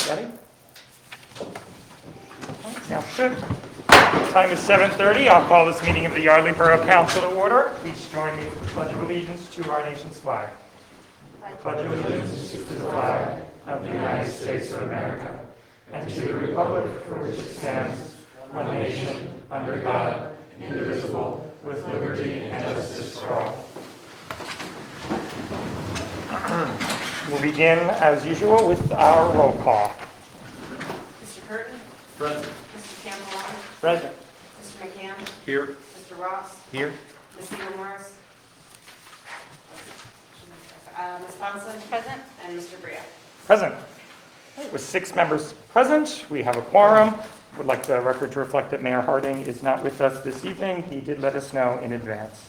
Ready? Now, good. Time is 7:30. I'll call this meeting of the Yardley Borough Council to order. Please join me in the Pledge of Allegiance to our nation's flag. I pledge allegiance to the flag of the United States of America and to the republic for which it stands, one nation, under God, indivisible, with liberty and justice for all. We'll begin, as usual, with our roll call. Mr. Curtin? Present. Mr. Campbell? Present. Mr. McCann? Here. Mr. Ross? Here. Ms. Seaver Morris? Ms. Thompson? Present. And Mr. Bria? Present. With 6 members present, we have a quorum. Would like the record to reflect that Mayor Harding is not with us this evening. He did let us know in advance.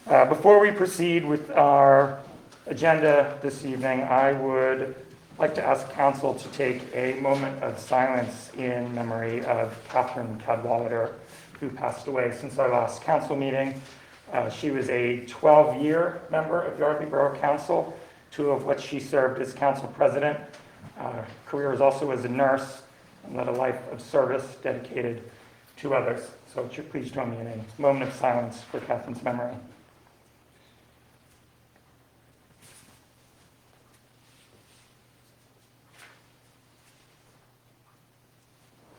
Before we proceed with our agenda this evening, I would like to ask council to take a moment of silence in memory of Catherine Cadwallader, who passed away since our last council meeting. She was a 12-year member of Yardley Borough Council, 2 of which she served as council president. Career was also as a nurse and led a life of service dedicated to others. So would you please join me in a moment of silence for Catherine's memory.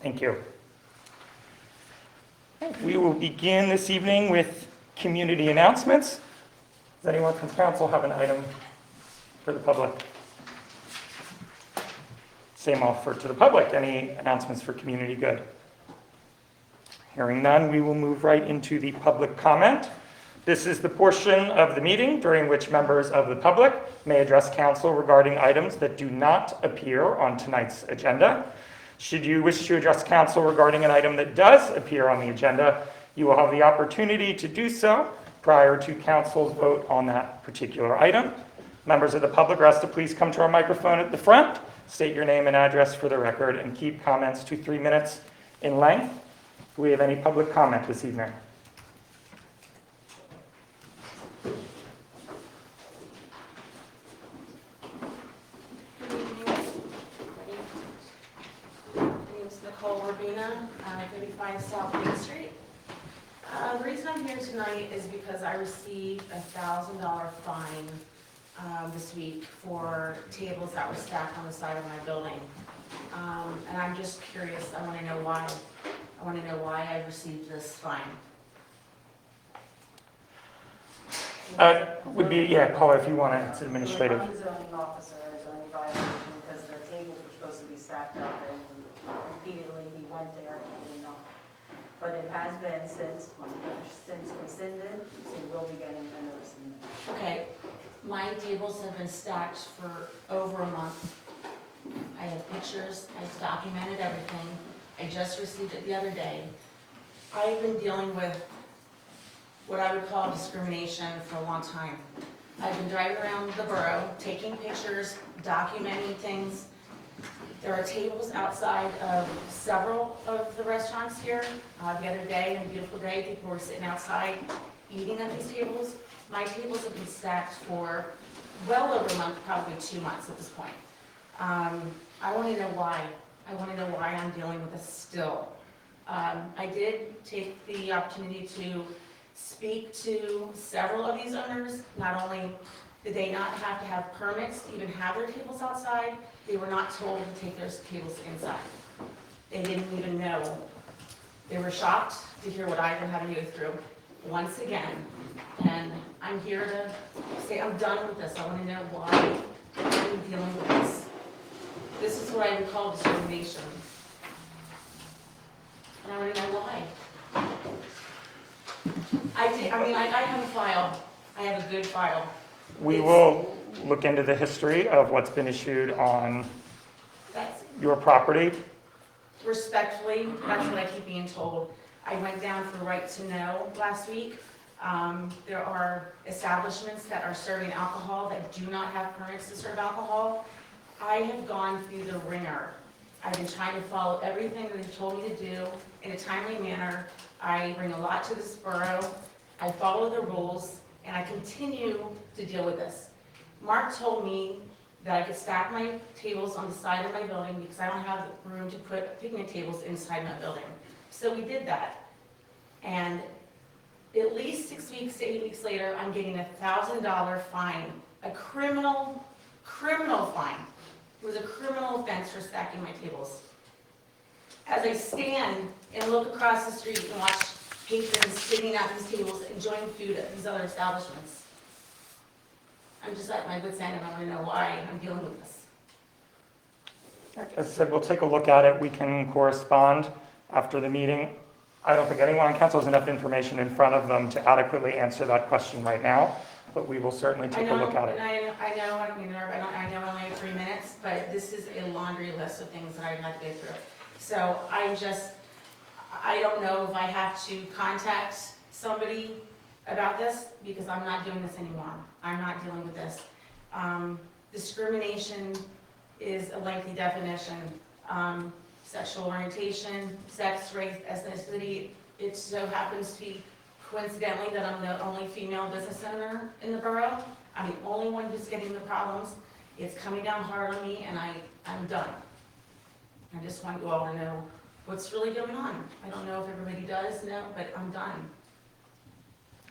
Thank you. We will begin this evening with community announcements. Does anyone from council have an item for the public? Same offer to the public. Any announcements for community good? Hearing none, we will move right into the public comment. This is the portion of the meeting during which members of the public may address council regarding items that do not appear on tonight's agenda. Should you wish to address council regarding an item that does appear on the agenda, you will have the opportunity to do so prior to council's vote on that particular item. Members of the public are asked to please come to our microphone at the front, state your name and address for the record, and keep comments to 3 minutes in length. Do we have any public comment this evening? Urbina, 35 South Main Street. The reason I'm here tonight is because I received a $1,000 fine this week for tables that were stacked on the side of my building. And I'm just curious, I want to know why. I want to know why I received this fine. Would be, yeah, Paula, if you want to, it's administrative. The zoning officer is zoning violation because the tables were supposed to be stacked up and repeatedly he went there and he did not. But it has been since rescinded, so you will be getting a notice. Okay, my tables have been stacked for over a month. I have pictures, I've documented everything. I just received it the other day. I've been dealing with what I would call discrimination for a long time. I've been driving around the borough, taking pictures, documenting things. There are tables outside of several of the restaurants here. The other day, on a beautiful day, people were sitting outside eating at these tables. My tables have been stacked for well over a month, probably 2 months at this point. I want to know why. I want to know why I'm dealing with this still. I did take the opportunity to speak to several of these owners. Not only did they not have to have permits to even have their tables outside, they were not told to take their tables inside. They didn't even know. They were shocked to hear what I've been having to go through once again. And I'm here to say I'm done with this. I want to know why I'm dealing with this. This is what I would call discrimination. And I want to know why. I have a file. I have a good file. We will look into the history of what's been issued on your property. Respectfully, that's what I keep being told. I went down for right to know last week. There are establishments that are serving alcohol that do not have permits to serve alcohol. I have gone through the ringer. I've been trying to follow everything that they've told me to do in a timely manner. I bring a lot to this borough. I follow the rules, and I continue to deal with this. Mark told me that I could stack my tables on the side of my building because I don't have room to put picnic tables inside my building. So we did that. And at least 6 weeks to 8 weeks later, I'm getting a $1,000 fine, a criminal fine. It was a criminal offense for stacking my tables. As I stand and look across the street and watch patrons sitting at these tables enjoying food at these other establishments, I'm just at my wit's end and I want to know why I'm dealing with this. As I said, we'll take a look at it. We can correspond after the meeting. I don't think anyone on council has enough information in front of them to adequately answer that question right now, but we will certainly take a look at it. I know, I don't mean to interrupt, I know I only have 3 minutes, but this is a laundry list of things that I have to go through. So I don't know if I have to contact somebody about this, because I'm not doing this anymore. I'm not dealing with this. Discrimination is a lengthy definition. Sexual orientation, sex, race, ethnicity. It so happens to be coincidentally that I'm the only female business owner in the borough. I'm the only one who's getting the problems. It's coming down hard on me, and I'm done. I just want you all to know what's really going on. I don't know if everybody does know, but I'm done.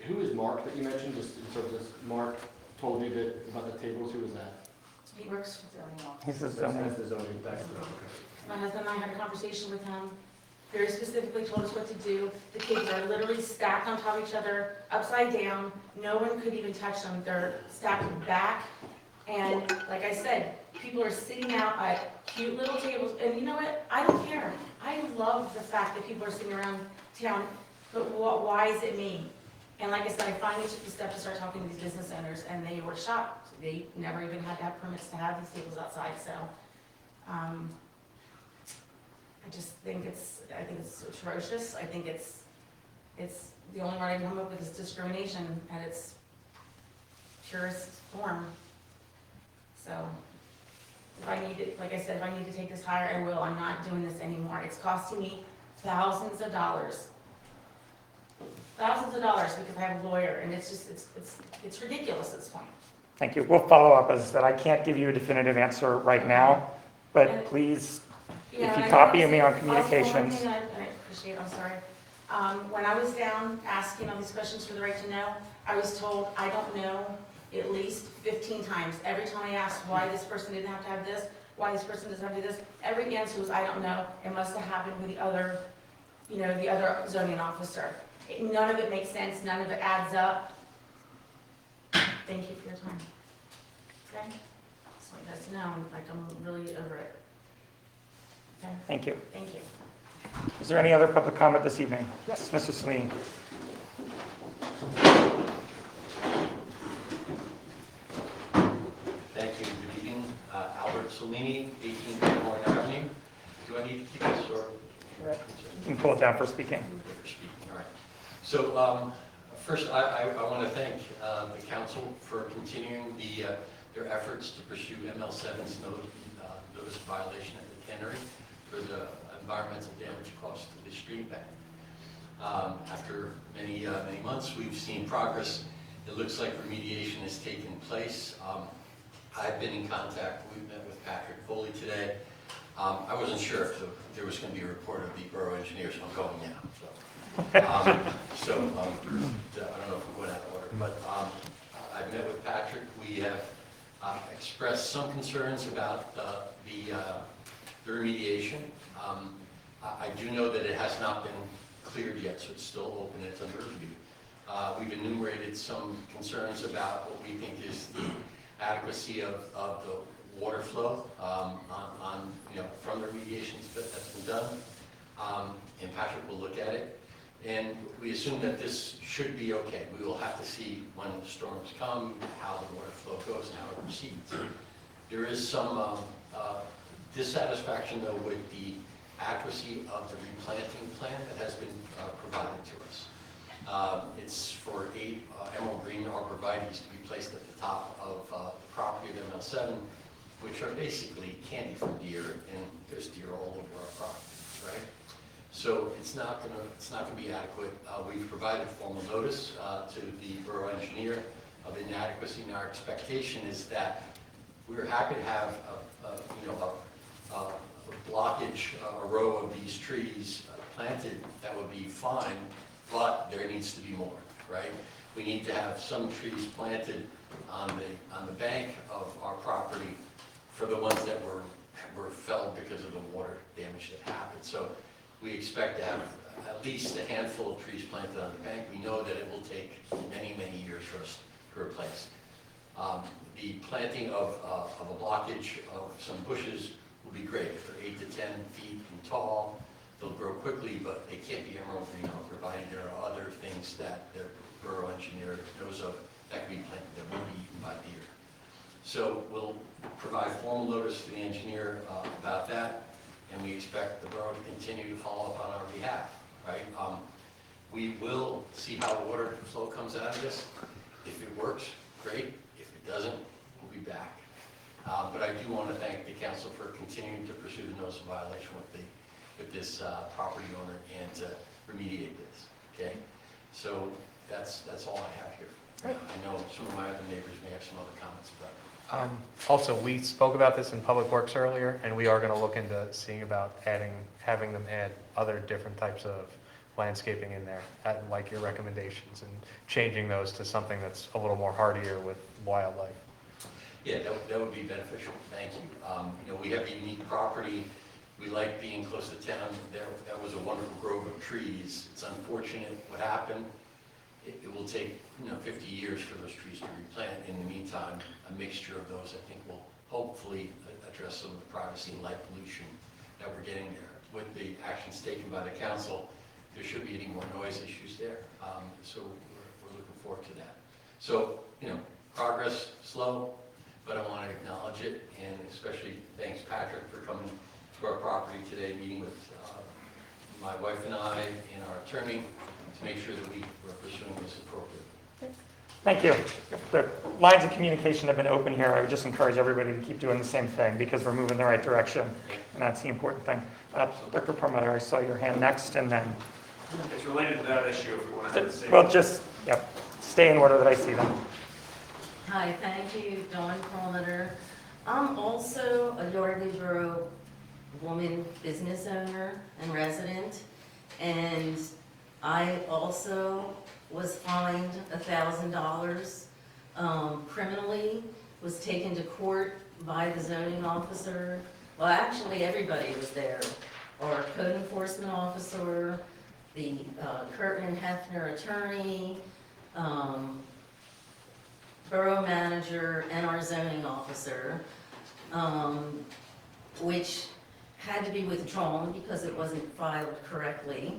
Who is Mark that you mentioned? Just in terms of Mark told you that about the tables. Who was that? He works for zoning office. He's the That's zoning. the zoning back. My husband and I had a conversation with him, very specifically told us what to do. The tables are literally stacked on top of each other, upside down. No one could even touch them. They're stacked back. And like I said, people are sitting out at cute little tables. And you know what? I don't care. I love the fact that people are sitting around town, but why is it me? And like I said, I finally took the step to start talking to these business owners, and they were shocked. They never even had to have permits to have these tables outside, so. I just think it's atrocious. I think it's the only word I can come up with is discrimination at its purest form. So if I need to, like I said, if I need to take this higher, I will. I'm not doing this anymore. It's costing me thousands of dollars. Thousands of dollars because I have a lawyer, and it's just, it's ridiculous at this point. Thank you. We'll follow up. As I said, I can't give you a definitive answer right now, but please, if you copy me on communications. One thing I appreciate, I'm sorry. When I was down asking all these questions for the right to know, I was told, I don't know, at least 15 times. Every time I asked why this person didn't have to have this, why this person doesn't have to do this, every answer was, I don't know. It must have happened with the other zoning officer. None of it makes sense. None of it adds up. Thank you for your time. Okay? Just want you guys to know, like, I'm really over it. Okay? Thank you. Thank you. Is there any other public comment this evening? Yes, Mr. Saleen. Thank you. Good evening. Albert Salini, 18 Warren Avenue. Do I need to keep this or? You can pull it down for speaking. All right. So first, I want to thank the council for continuing their efforts to pursue ML7's notice of violation at the cannery for the environmental damage caused to the stream bank. After many months, we've seen progress. It looks like remediation has taken place. I've been in contact. We've met with Patrick Foley today. I wasn't sure if there was going to be a report of the borough engineer, so I'm going now. So, I don't know if we went out of order, but I've met with Patrick. We have expressed some concerns about the remediation. I do know that it has not been cleared yet, so it's still open. It's under review. We've enumerated some concerns about what we think is the adequacy of the water flow from the remediations that's been done. And Patrick will look at it. And we assume that this should be okay. We will have to see when the storms come, how the water flow goes and how it proceeds. There is some dissatisfaction, though, with the accuracy of the replanting plan that has been provided to us. It's for 8 emerald green arborvitaes to be placed at the top of the property of ML7, which are basically candy for deer, and there's deer all over our property, right? So it's not going to be adequate. We've provided formal notice to the borough engineer of inadequacy, and our expectation is that we're happy to have a blockage, a row of these trees planted. That would be fine, but there needs to be more, right? We need to have some trees planted on the bank of our property for the ones that were felled because of the water damage that happened. So we expect to have at least a handful of trees planted on the bank. We know that it will take many, many years for us to replace. The planting of a blockage of some bushes will be great. If they're 8 to 10 feet tall, they'll grow quickly, but they can't be emerald green, provided there are other things that the borough engineer knows of that can be planted that will be eaten by deer. So we'll provide formal notice to the engineer about that, and we expect the borough to continue to follow up on our behalf, right? We will see how the water flow comes out of this. If it works, great. If it doesn't, we'll be back. But I do want to thank the council for continuing to pursue the notice of violation with this property owner and to remediate this, okay? So that's all I have here. I know some of my other neighbors may have some other comments about it. Also, we spoke about this in Public Works earlier, and we are going to look into seeing about having them add other different types of landscaping in there, like your recommendations, and changing those to something that's a little more hardier with wildlife. Yeah, that would be beneficial. Thank you. We have a unique property. We like being close to town. That was a wonderful grove of trees. It's unfortunate what happened. It will take 50 years for those trees to replant. In the meantime, a mixture of those, I think, will hopefully address some of the privacy and light pollution that we're getting there. With the actions taken by the council, there shouldn't be any more noise issues there. So we're looking forward to that. So, progress slow, but I want to acknowledge it, and especially thanks Patrick for coming to our property today, meeting with my wife and I and our attorney to make sure that we were pursuing this appropriately. Thank you. The lines of communication have been open here. I would just encourage everybody to keep doing the same thing because we're moving in the right direction, and that's the important thing. Dr. Perlmutter, I saw your hand next, and then It's related to that issue, if you want to have the same. we'll just stay in order that I see them. Hi, thank you, Dawn Perlmutter. I'm also a Yardley Borough woman business owner and resident, and I also was fined $1,000 criminally, was taken to court by the zoning officer. Well, actually, everybody was there. Our code enforcement officer, the Curtin and Hefner attorney, borough manager, and our zoning officer, which had to be withdrawn because it wasn't filed correctly.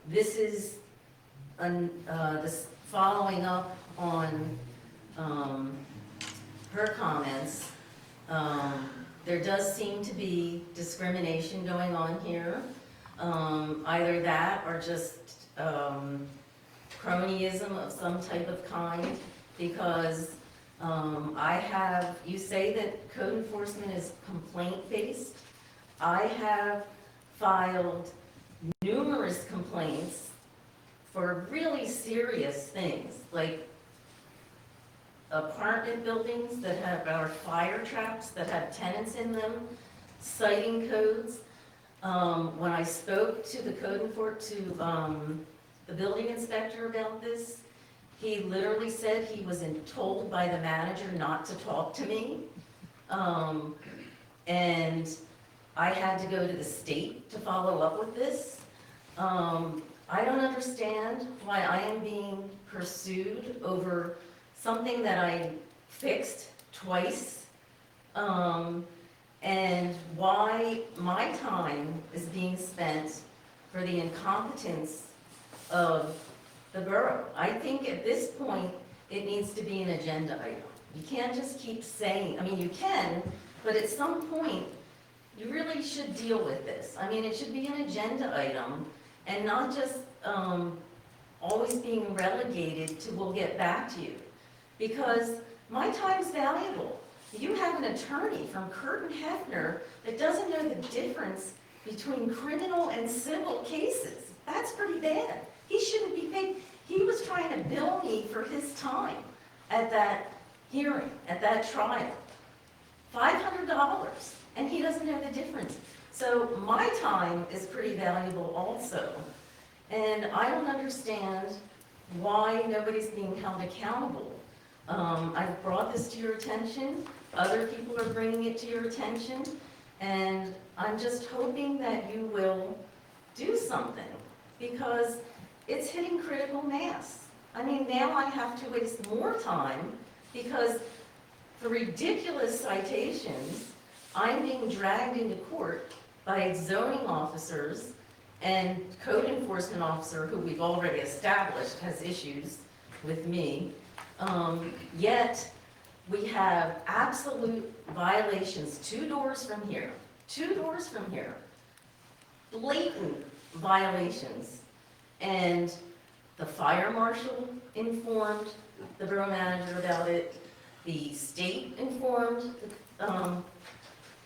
This is this following up on her comments. There does seem to be discrimination going on here. Either that or just cronyism of some type of kind, because you say that code enforcement is complaint-based. I have filed numerous complaints for really serious things, like apartment buildings that are fire traps that have tenants in them, citing codes. When I spoke to the the building inspector about this, he literally said he was told by the manager not to talk to me. And I had to go to the state to follow up with this. I don't understand why I am being pursued over something that I fixed twice, and why my time is being spent for the incompetence of the borough. I think at this point, it needs to be an agenda item. You can't just keep saying, you can, but at some point, you really should deal with this. It should be an agenda item and not just always being relegated to we'll get back to you. Because my time's valuable. You have an attorney from Curtin Hefner that doesn't know the difference between criminal and civil cases. That's pretty bad. He shouldn't be paid. He was trying to bill me for his time at that hearing, at that trial. $500, and he doesn't know the difference. So my time is pretty valuable also. And I don't understand why nobody's being held accountable. I've brought this to your attention, other people are bringing it to your attention, and I'm just hoping that you will do something, because it's hitting critical mass. I mean, now I have to waste more time, because for ridiculous citations, I'm being dragged into court by zoning officers and code enforcement officer, who we've already established has issues with me. Yet, we have absolute violations 2 doors from here, blatant violations. And the fire marshal informed the borough manager about it, the state informed them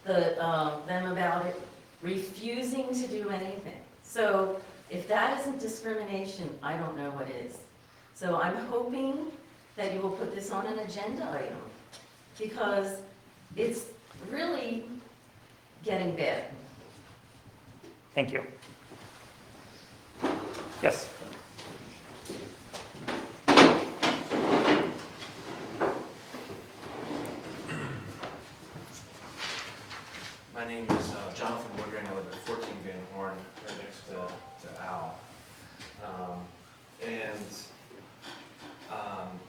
about it, refusing to do anything. So if that isn't discrimination, I don't know what is. So I'm hoping that you will put this on an agenda item, because it's really getting bad. Thank you. Yes. My name is Jonathan Woodring. I live at 14 Van Horn, right next to Al.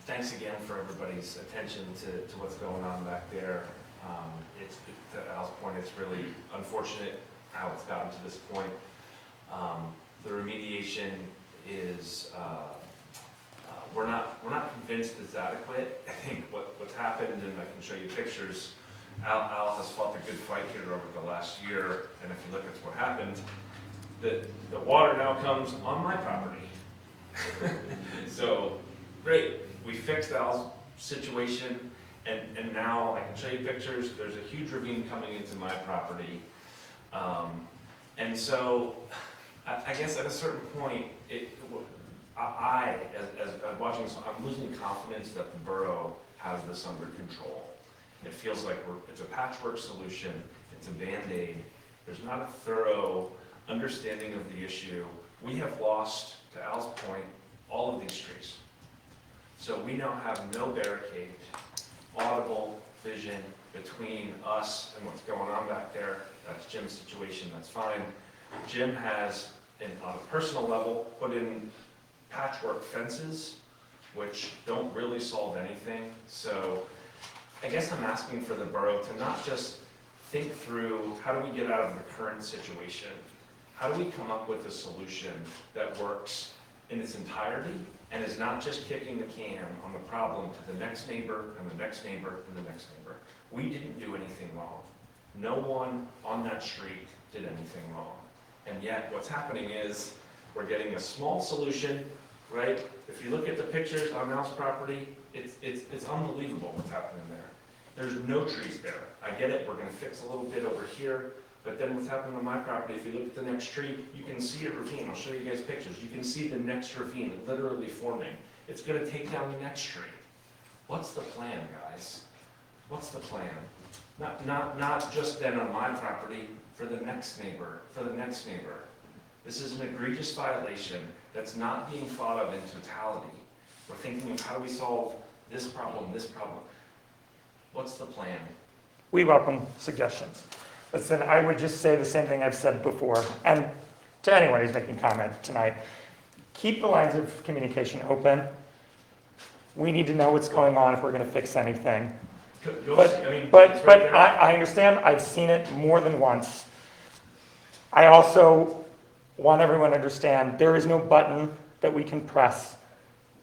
Thanks again for everybody's attention to what's going on back there. To Al's point, it's really unfortunate how it's gotten to this point. The remediation is, we're not convinced it's adequate. I think what's happened, and I can show you pictures, Al has fought a good fight here over the last year, and if you look at what happened, the water now comes on my property. So, great, we fixed Al's situation, and now I can show you pictures, there's a huge ravine coming into my property. And so, I guess at a certain point, as watching this, I'm losing confidence that the borough has this under control. It feels like it's a patchwork solution, it's a Band-Aid. There's not a thorough understanding of the issue. We have lost, to Al's point, all of these trees. So we now have no barricade, audible vision between us and what's going on back there. That's Jim's situation, that's fine. Jim has, on a personal level, put in patchwork fences, which don't really solve anything. So I guess I'm asking for the borough to not just think through, how do we get out of the current situation? How do we come up with a solution that works in its entirety and is not just kicking the can on the problem to the next neighbor and the next neighbor and the next neighbor? We didn't do anything wrong. No one on that street did anything wrong. And yet what's happening is we're getting a small solution, right? If you look at the pictures on Al's property, it's unbelievable what's happening there. There's no trees there. I get it, we're gonna fix a little bit over here, but then what's happening on my property, if you look at the next tree, you can see a ravine. I'll show you guys pictures. You can see the next ravine literally forming. It's gonna take down the next tree. What's the plan, guys? What's the plan? Not just then on my property, for the next neighbor, for the next neighbor. This is an egregious violation that's not being thought of in totality. We're thinking of how do we solve this problem, this problem. What's the plan? We welcome suggestions. Listen, I would just say the same thing I've said before, and to anyone who's making comment tonight. Keep the lines of communication open. We need to know what's going on if we're going to fix anything. But I understand, I've seen it more than once. I also want everyone to understand there is no button that we can press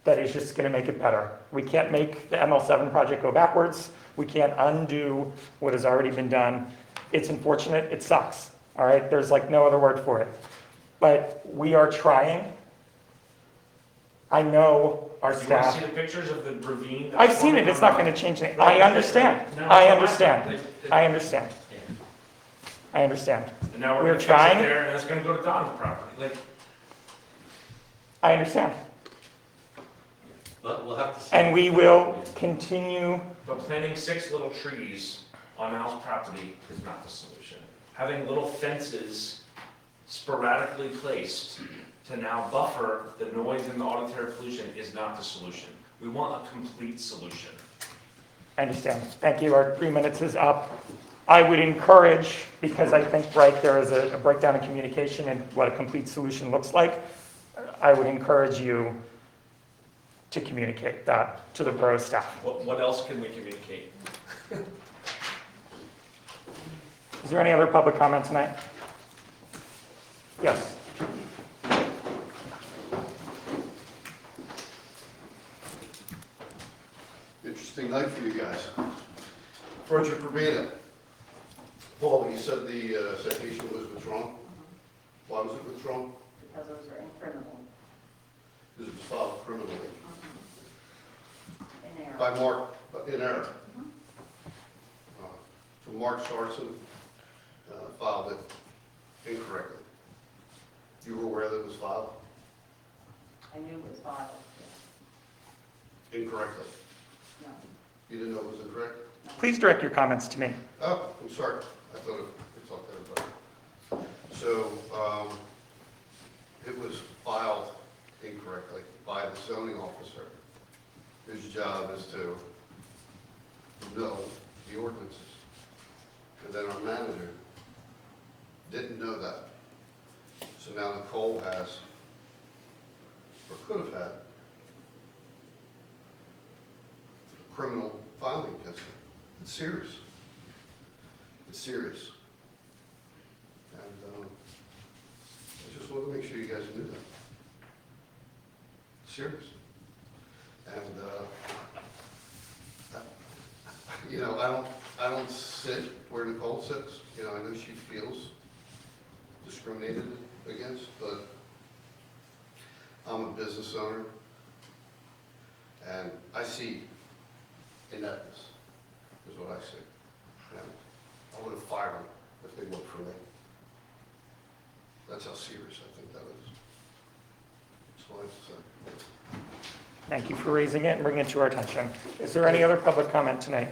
that is just going to make it better. We can't make the ML7 project go backwards. We can't undo what has already been done. It's unfortunate, it sucks, all right? There's like no other word for it. But we are trying. I know our You want to staff. see the pictures of the ravine? I've seen it, it's not gonna change anything. I understand, I understand, I understand. I understand. And now we're We're gonna fix it trying. there, and it's gonna go to Don's property. Like, I understand. But we'll have to see. And we will continue, But planting 6 little trees on Al's property is not the solution. Having little fences sporadically placed to now buffer the noise and the auditory pollution is not the solution. We want a complete solution. I understand. Thank you. Our 3 minutes is up. I would encourage, because I think, right, there is a breakdown in communication and what a complete solution looks like. I would encourage you to communicate that to the borough staff. What else can we communicate? Is there any other public comment tonight? Yes. Interesting night for you guys. Roger Urbana. Paul, you said the citation was withdrawn? Why was it withdrawn? Because those are criminal, Because it was filed criminally. in error. By Mark, in error. So Mark Sarson filed it incorrectly. You were aware that it was filed I knew it was filed, incorrectly? no. You didn't know it was incorrect? Please direct your comments to me. Oh, I'm sorry. I thought it talked to everybody. So, it was filed incorrectly by the zoning officer, whose job is to know the ordinances. And then our manager didn't know that. So now Nicole has, or could have had, criminal filing against her. It's serious. It's serious. And I just wanted to make sure you guys knew that. It's serious. And, you know, I don't sit where Nicole sits. You know, I know she feels discriminated against, but I'm a business owner, and I see ineptness, is what I see. And I would have fired them if they worked for me. That's how serious I think that is. That's all I have to say. Thank you for raising it and bringing it to our attention. Is there any other public comment tonight?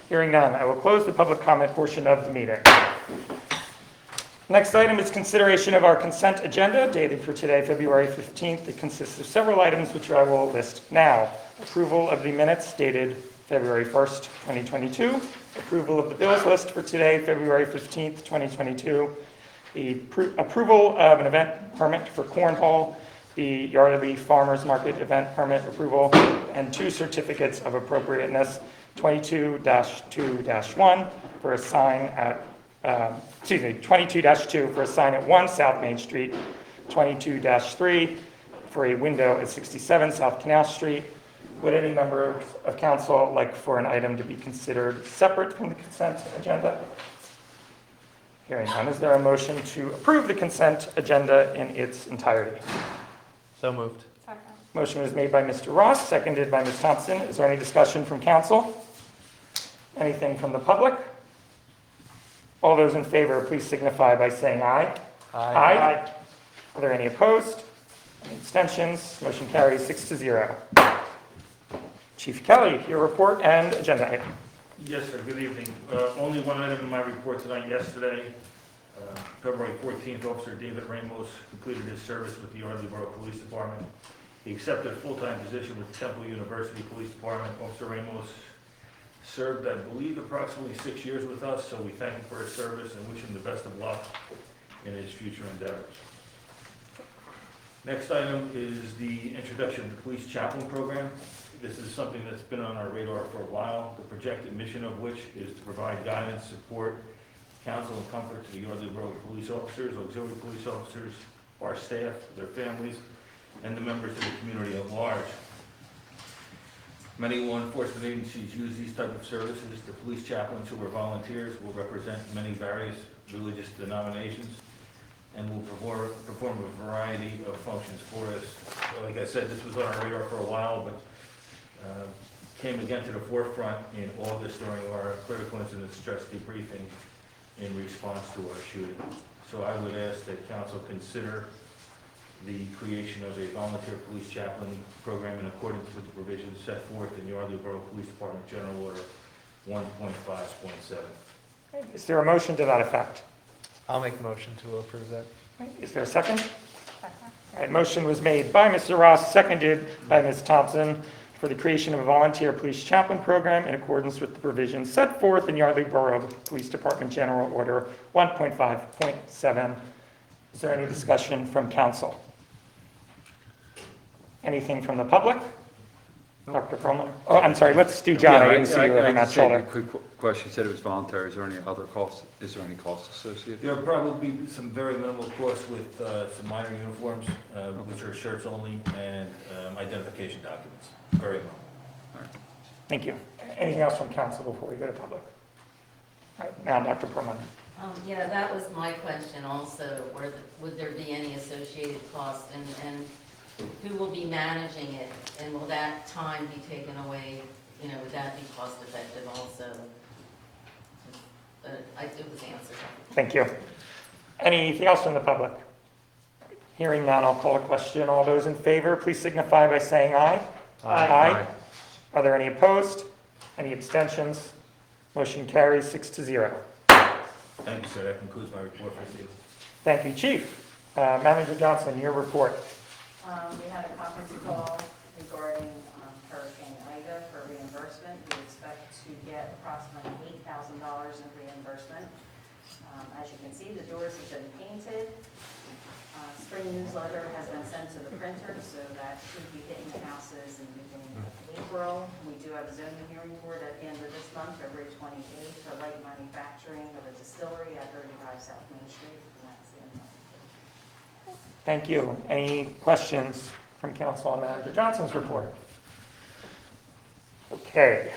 Hearing none, I will close the public comment portion of the meeting. Next item is consideration of our consent agenda dated for today, February 15th. It consists of several items which I will list now. Approval of the minutes dated February 1st, 2022. Approval of the bills list for today, February 15th, 2022. The approval of an event permit for Cornhole, the Yardley Farmers Market event permit approval, and 2 certificates of appropriateness, 22-2-1 for a sign at 22-2 for a sign at 1 South Main Street, 22-3 for a window at 67 South Canal Street. Would any member of council like for an item to be considered separate from the consent agenda? Hearing none, is there a motion to approve the consent agenda in its entirety? So moved. Motion was made by Mr. Ross, seconded by Ms. Thompson. Is there any discussion from council? Anything from the public? All those in favor, please signify by saying aye. Aye. Are there any opposed? Any abstentions? Motion carries 6-0. Chief Kelly, your report and agenda item. Yes, sir, good evening. Only one item in my report tonight. Yesterday, February 14th, Officer David Ramos completed his service with the Yardley Borough Police Department. He accepted a full-time position with Temple University Police Department. Officer Ramos served, I believe, approximately 6 years with us, so we thank him for his service and wish him the best of luck in his future endeavors. Next item is the introduction of the police chaplain program. This is something that's been on our radar for a while, the projected mission of which is to provide guidance, support, counsel, and comfort to the Yardley Borough police officers, auxiliary police officers, our staff, their families, and the members of the community at large. Many law enforcement agencies use these type of services. The police chaplains who are volunteers will represent many various religious denominations and will perform a variety of functions for us. Like I said, this was on our radar for a while, but came again to the forefront in August during our critical incident stress debriefing in response to our shooting. So I would ask that council consider the creation of a volunteer police chaplain program in accordance with the provisions set forth in Yardley Borough Police Department General Order 1.5.7. Is there a motion to that effect? I'll make a motion to approve that. Is there a second? All right, motion was made by Mr. Ross, seconded by Ms. Thompson for the creation of a volunteer police chaplain program in accordance with the provisions set forth in Yardley Borough Police Department General Order 1.5.7. Is there any discussion from council? Anything from the public? Dr. Perlman? Oh, I'm sorry, let's do John. I didn't see you over that shoulder. A quick question, you said it was voluntary, is there any other costs, is there any costs associated? There will probably be some very minimal costs with some minor uniforms, which are shirts only, and identification documents, very minimal. Thank you. Anything else from council before we go to public? All right, now Dr. Perlman. Yeah, that was my question also, would there be any associated costs, and who will be managing it, and will that time be taken away, would that be cost effective also? But it was answered. Thank you. Anything else from the public? Hearing none, I'll call a question. All those in favor, please signify by saying aye. Aye. Are there any opposed? Any abstentions? Motion carries 6-0. Thank you, sir. That concludes my report for this evening. Thank you, Chief. Manager Johnson, your report. We had a conference call regarding Hurricane Ida for reimbursement. We expect to get approximately $8,000 in reimbursement. As you can see, the doors have been painted. Spring newsletter has been sent to the printer, so that should be hitting the houses in the beginning of April. We do have a zoning hearing board at the end of this month, February 28th, for light manufacturing of a distillery at 35 South Main Street. And that's the end of it. Thank you. Any questions from council on Manager Johnson's report? Okay.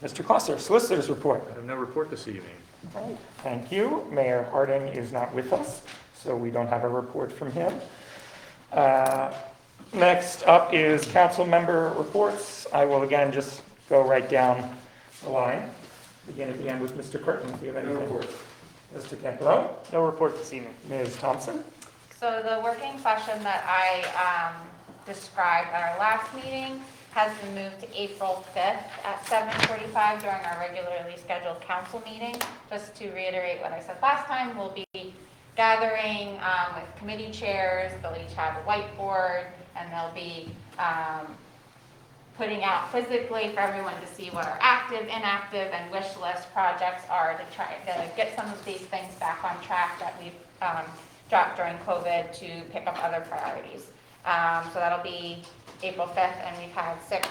Mr. Coster, Solicitor's report. I have no report this evening. All right, thank you. Mayor Harding is not with us, so we don't have a report from him. Next up is council member reports. I will again just go right down the line. Begin at the end with Mr. Curtin. Do you have anything? No report. Mr. Campbell? No report this evening. Ms. Thompson? So the working session that I described at our last meeting has been moved to April 5th at 7:45 during our regularly scheduled council meeting. Just to reiterate what I said last time, we'll be gathering with committee chairs. They'll each have a whiteboard, and they'll be putting out physically for everyone to see what our active, inactive, and wish list projects are to try to get some of these things back on track that we've dropped during COVID to pick up other priorities. So that'll be April 5th, and we've had 6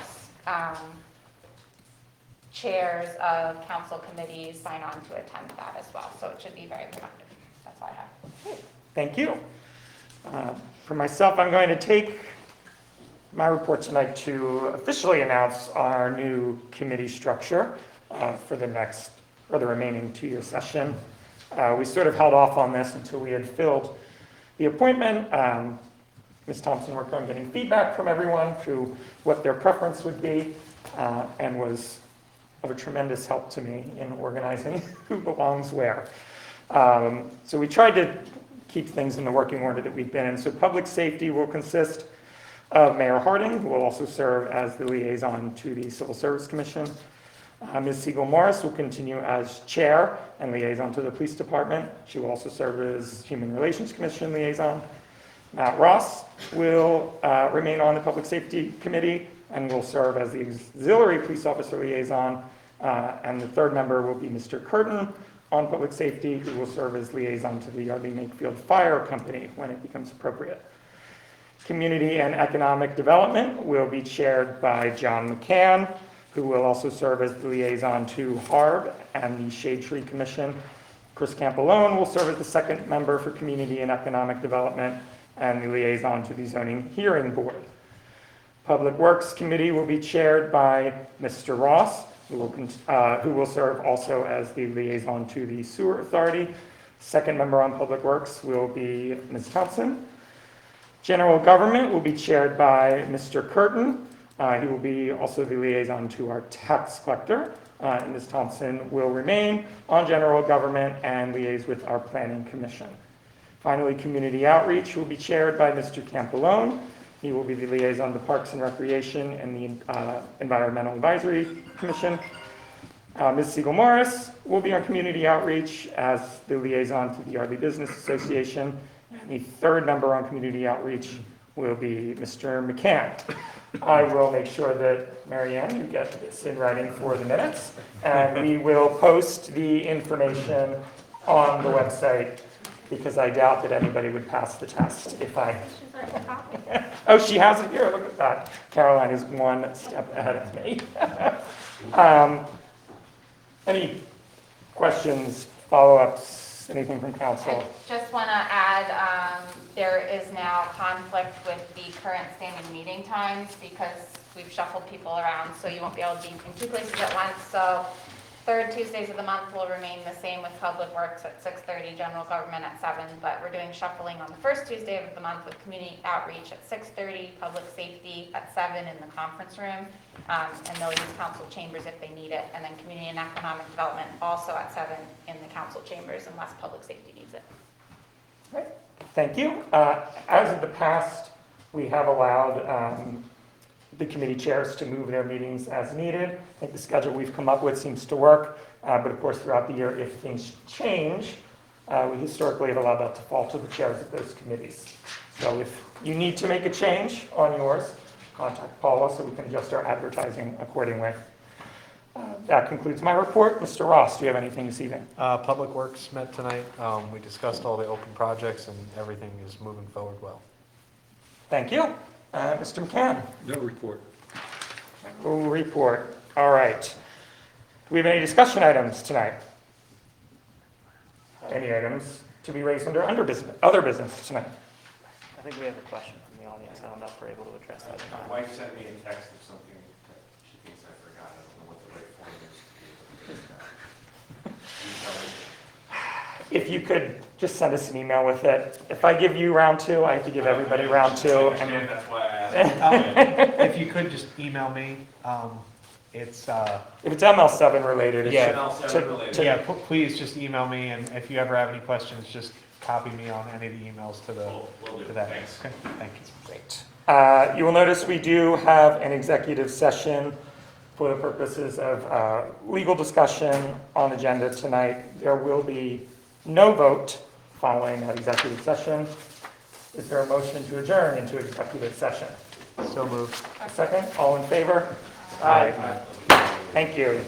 chairs of council committees sign on to attend that as well. So it should be very productive. That's all I have. Thank you. For myself, I'm going to take my report tonight to officially announce our new committee structure for the remaining 2-year session. We sort of held off on this until we had filled the appointment. Ms. Thompson worked on getting feedback from everyone to what their preference would be, and was of a tremendous help to me in organizing who belongs where. So we tried to keep things in the working order that we've been in. So public safety will consist of Mayor Harding, who will also serve as the liaison to the Civil Service Commission. Ms. Siegel-Morris will continue as chair and liaison to the police department. She will also serve as Human Relations Commission liaison. Matt Ross will remain on the Public Safety Committee and will serve as the Auxiliary Police Officer Liaison. And the third member will be Mr. Curtin on Public Safety, who will serve as liaison to the Yardley Makefield Fire Company when it becomes appropriate. Community and Economic Development will be chaired by John McCann, who will also serve as the liaison to HARB and the Shade Tree Commission. Chris Campolone will serve as the second member for Community and Economic Development and the liaison to the Zoning Hearing Board. Public Works Committee will be chaired by Mr. Ross, who will serve also as the liaison to the Sewer Authority. Second member on Public Works will be Ms. Thompson. General Government will be chaired by Mr. Curtin. He will be also the liaison to our tax collector. And Ms. Thompson will remain on General Government and liaise with our Planning Commission. Finally, community outreach will be chaired by Mr. Campolone. He will be the liaison to Parks and Recreation and the Environmental Advisory Commission. Ms. Siegel Morris will be on community outreach as the liaison to the Yardley Business Association. And the third member on community outreach will be Mr. McCann. I will make sure that, Marianne, you get this in writing for the minutes, and we will post the information on the website, because I doubt that anybody would pass the test if I... Oh, she has it here, look at that. Caroline is one step ahead of me. Any questions, follow-ups, anything from council? I just want to add, there is now conflict with the current standing meeting times because we've shuffled people around, so you won't be able to be in 2 places at once. So third Tuesdays of the month will remain the same with Public Works at 6:30, General Government at 7, but we're doing shuffling on the first Tuesday of the month with Community Outreach at 6:30, Public Safety at 7 in the conference room, and they'll use council chambers if they need it, and then Community and Economic Development also at 7 in the council chambers unless Public Safety needs it. Great, thank you. As in the past, we have allowed the committee chairs to move their meetings as needed. I think the schedule we've come up with seems to work, but of course throughout the year, if things change, we historically have allowed that to fall to the chairs of those committees. So if you need to make a change on yours, contact Paula so we can adjust our advertising accordingly. That concludes my report. Mr. Ross, do you have anything this evening? Public Works met tonight. We discussed all the open projects and everything is moving forward well. Thank you. Mr. McCann? No report. No report. All right. Do we have any discussion items tonight? Any items to be raised under other business tonight? I think we have a question from the audience. I don't know if we're able to address that. My wife sent me a text of something that she thinks I forgot. I don't know what the right form is to do that. Can you tell me? If you could just send us an email with it. If I give you round 2, I have to give everybody round 2. And that's why I asked. If you could just email me, it's, If it's ML7 related, it Yeah. should- ML7 related. yeah, please just email me, and if you ever have any questions, just copy me on any of the emails to Will do. to that. Thanks. Okay, thank you. Great. You will notice we do have an executive session for the purposes of legal discussion on agenda tonight. There will be no vote following that executive session. Is there a motion to adjourn into executive session? So moved. A second, all in favor? Aye. Thank you.